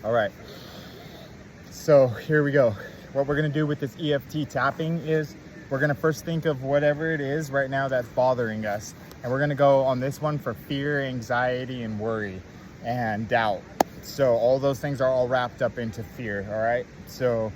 All right. So here we go. What we're going to do with this EFT tapping is we're going to first think of whatever it is right now that's bothering us. And we're going to go on this one for fear, anxiety, and worry and doubt. So all those things are all wrapped up into fear. All right. So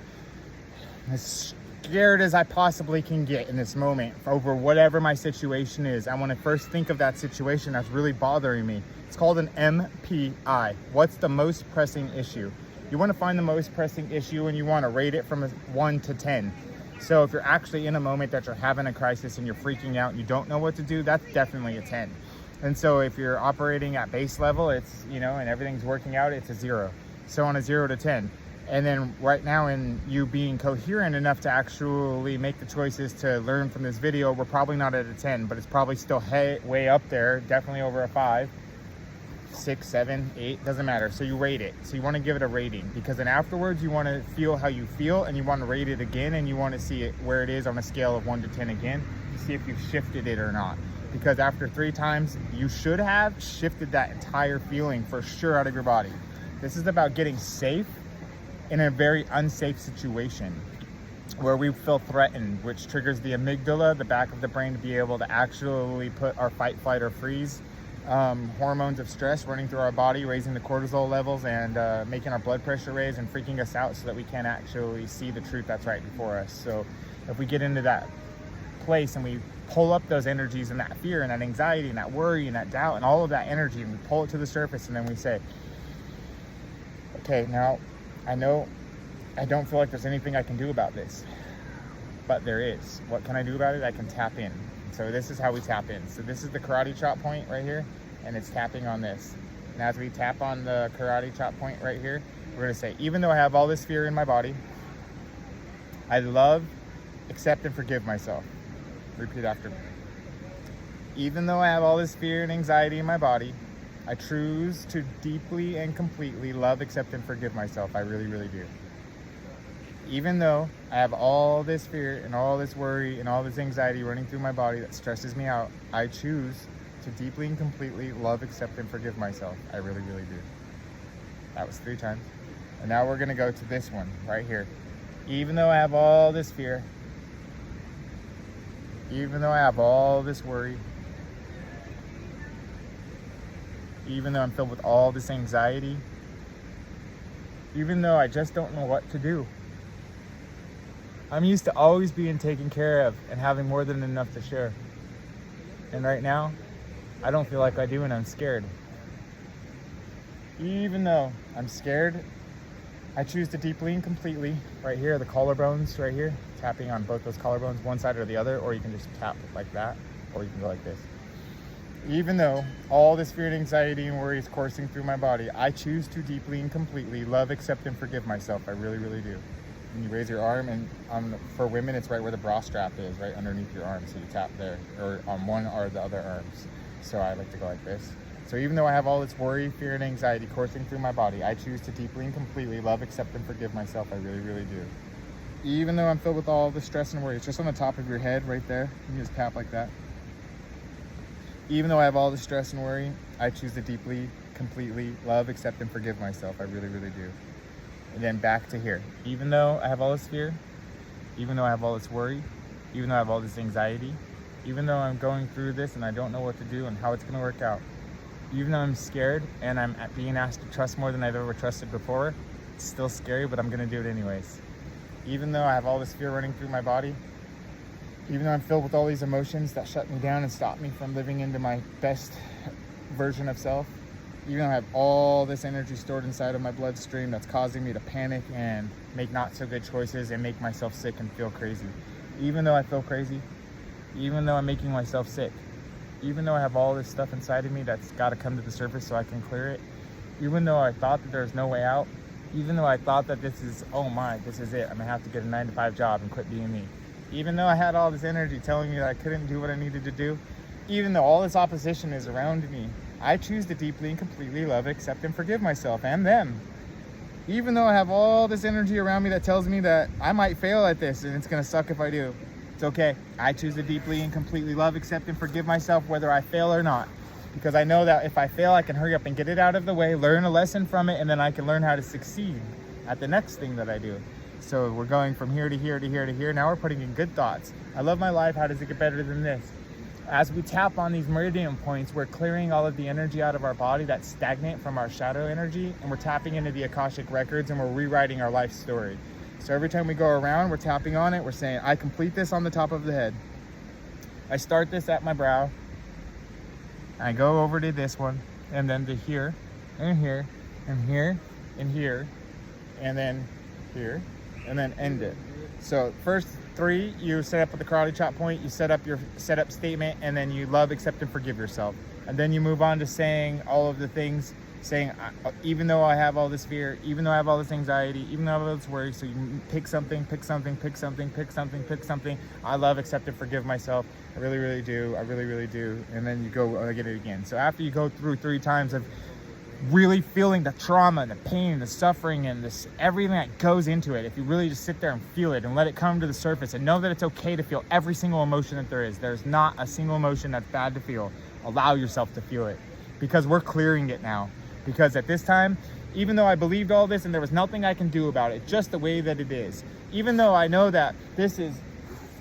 as scared as I possibly can get in this moment over whatever my situation is, I want to first think of that situation that's really bothering me. It's called an MPI. What's the most pressing issue? You want to find the most pressing issue and you want to rate it from 1 to 10. So if you're actually in a moment that you're having a crisis and you're freaking out and you don't know what to do, that's definitely a 10. And so if you're operating at base level, it's, and everything's working out, it's a 0. So on a 0 to 10. And then right now, in you being coherent enough to actually make the choices to learn from this video, we're probably not at a 10, but it's probably still way up there, definitely over a 5, 6, 7, 8, doesn't matter. So you rate it. So you want to give it a rating, because then afterwards you want to feel how you feel and you want to rate it again, and you want to see it where it is on a scale of 1 to 10 again to see if you've shifted it or not. Because after 3 times, you should have shifted that entire feeling for sure out of your body. This is about getting safe in a very unsafe situation where we feel threatened, which triggers the amygdala, the back of the brain, to be able to actually put our fight, flight, or freeze hormones of stress running through our body, raising the cortisol levels and making our blood pressure raise and freaking us out so that we can't actually see the truth that's right before us. So if we get into that place and we pull up those energies and that fear and that anxiety and that worry and that doubt and all of that energy, and we pull it to the surface, and then we say, okay, now I know I don't feel like there's anything I can do about this, but there is. What can I do about it? I can tap in. So this is how we tap in. So this is the karate chop point right here, and it's tapping on this. And as we tap on the karate chop point right here, we're going to say, even though I have all this fear in my body, I love, accept, and forgive myself. Repeat after me. Even though I have all this fear and anxiety in my body, I choose to deeply and completely love, accept, and forgive myself. I really, really do. Even though I have all this fear and all this worry and all this anxiety running through my body that stresses me out, I choose to deeply and completely love, accept, and forgive myself. I really, really do. That was 3 times. And now we're going to go to this one right here. Even though I have all this fear, even though I have all this worry, even though I'm filled with all this anxiety, even though I just don't know what to do, I'm used to always being taken care of and having more than enough to share. And right now, I don't feel like I do, and I'm scared. Even though I'm scared, I choose to deeply and completely, right here, the collarbones right here, tapping on both those collarbones, one side or the other, or you can just tap like that, or you can go like this. Even though all this fear and anxiety and worry is coursing through my body, I choose to deeply and completely love, accept, and forgive myself. I really, really do. And you raise your arm, and for women, it's right where the bra strap is, right underneath your arm. So you tap there, or on one or the other arms. So I like to go like this. So even though I have all this worry, fear, and anxiety coursing through my body, I choose to deeply and completely love, accept, and forgive myself. I really, really do. Even though I'm filled with all the stress and worry, it's just on the top of your head right there. You just tap like that. Even though I have all the stress and worry, I choose to deeply, completely love, accept, and forgive myself. I really, really do. And then back to here. Even though I have all this fear, even though I have all this worry, even though I have all this anxiety, even though I'm going through this and I don't know what to do and how it's going to work out, even though I'm scared and I'm being asked to trust more than I've ever trusted before, it's still scary, but I'm going to do it anyways. Even though I have all this fear running through my body, even though I'm filled with all these emotions that shut me down and stop me from living into my best version of self, even though I have all this energy stored inside of my bloodstream that's causing me to panic and make not so good choices and make myself sick and feel crazy, even though I feel crazy, even though I'm making myself sick, even though I have all this stuff inside of me that's got to come to the surface so I can clear it, even though I thought that there's no way out, even though I thought that this is it, I'm gonna have to get a 9-to-5 job and quit being me, even though I had all this energy telling me that I couldn't do what I needed to do, even though all this opposition is around me, I choose to deeply and completely love, accept, and forgive myself and them. Even though I have all this energy around me that tells me that I might fail at this and it's gonna suck if I do, it's okay. I choose to deeply and completely love, accept, and forgive myself whether I fail or not. because I know that if I fail, I can hurry up and get it out of the way, learn a lesson from it, and then I can learn how to succeed at the next thing that I do. So we're going from here to here to here to here. Now we're putting in good thoughts. I love my life. How does it get better than this? As we tap on these meridian points, we're clearing all of the energy out of our body that's stagnant from our shadow energy, and we're tapping into the Akashic records, and we're rewriting our life story. So every time we go around, we're tapping on it. We're saying, I complete this on the top of the head. I start this at my brow. I go over to this one, and then to here, and here, and here, and here, and then here, and then end it. So first 3, you set up at the karate chop point, you set up your setup statement, and then you love, accept, and forgive yourself. And then you move on to saying all of the things, saying, even though I have all this fear, even though I have all this anxiety, even though I have all this worry, so you pick something, pick something, pick something, pick something, pick something. I love, accept, and forgive myself. I really, really do. I really, really do. And then you go get it again. So after you go through 3 times of really feeling the trauma, the pain, the suffering, and this everything that goes into it, if you really just sit there and feel it and let it come to the surface and know that it's okay to feel every single emotion that there is. There's not a single emotion that's bad to feel. Allow yourself to feel it, because we're clearing it now. Because at this time, even though I believed all this and there was nothing I can do about it, just the way that it is, even though I know that this is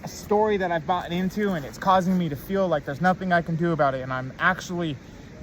a story that I've bought into and it's causing me to feel like there's nothing I can do about it and I'm actually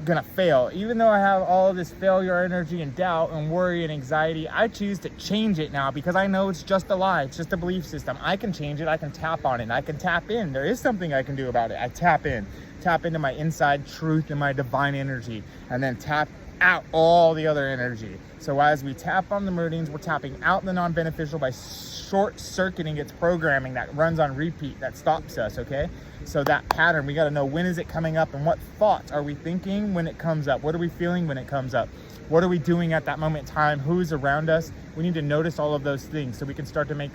gonna fail, even though I have all of this failure energy and doubt and worry and anxiety, I choose to change it now, because I know it's just a lie. It's just a belief system. I can change it. I can tap on it. I can tap in. There is something I can do about it. I tap into my inside truth and my divine energy, and then tap out all the other energy. So as we tap on the meridians, we're tapping out the non-beneficial by short-circuiting its programming that runs on repeat, that stops us, okay? So that pattern, we got to know, when is it coming up, and what thoughts are we thinking when it comes up? What are we feeling when it comes up? What are we doing at that moment in time? Who's around us? We need to notice all of those things so we can start to make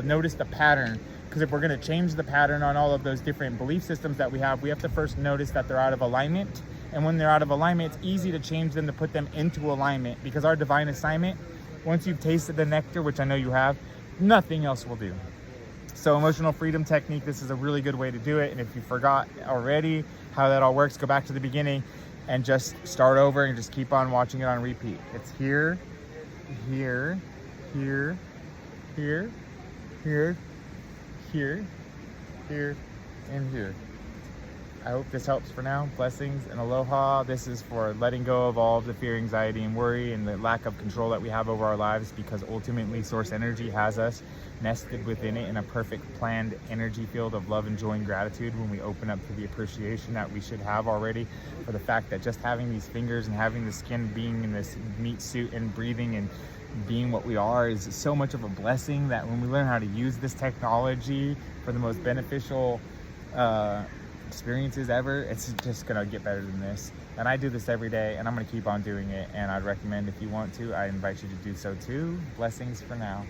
notice the pattern. Because if we're going to change the pattern on all of those different belief systems that we have to first notice that they're out of alignment. And when they're out of alignment, it's easy to change them, to put them into alignment, because our divine assignment, once you've tasted the nectar, which I know you have, nothing else will do. So emotional freedom technique, this is a really good way to do it. And if you forgot already how that all works, go back to the beginning and just start over and just keep on watching it on repeat. It's here, here, here, here, here, here, here, and here. I hope this helps for now. Blessings and aloha. This is for letting go of all of the fear, anxiety, and worry, and the lack of control that we have over our lives, because ultimately source energy has us nested within it in a perfect planned energy field of love and joy and gratitude, when we open up to the appreciation that we should have already for the fact that just having these fingers and having the skin, being in this meat suit and breathing and being what we are, is so much of a blessing, that when we learn how to use this technology for the most beneficial experiences ever, it's just gonna get better than this. And I do this every day, and I'm gonna keep on doing it, and I'd recommend, if you want to, I invite you to do so too. Blessings for now.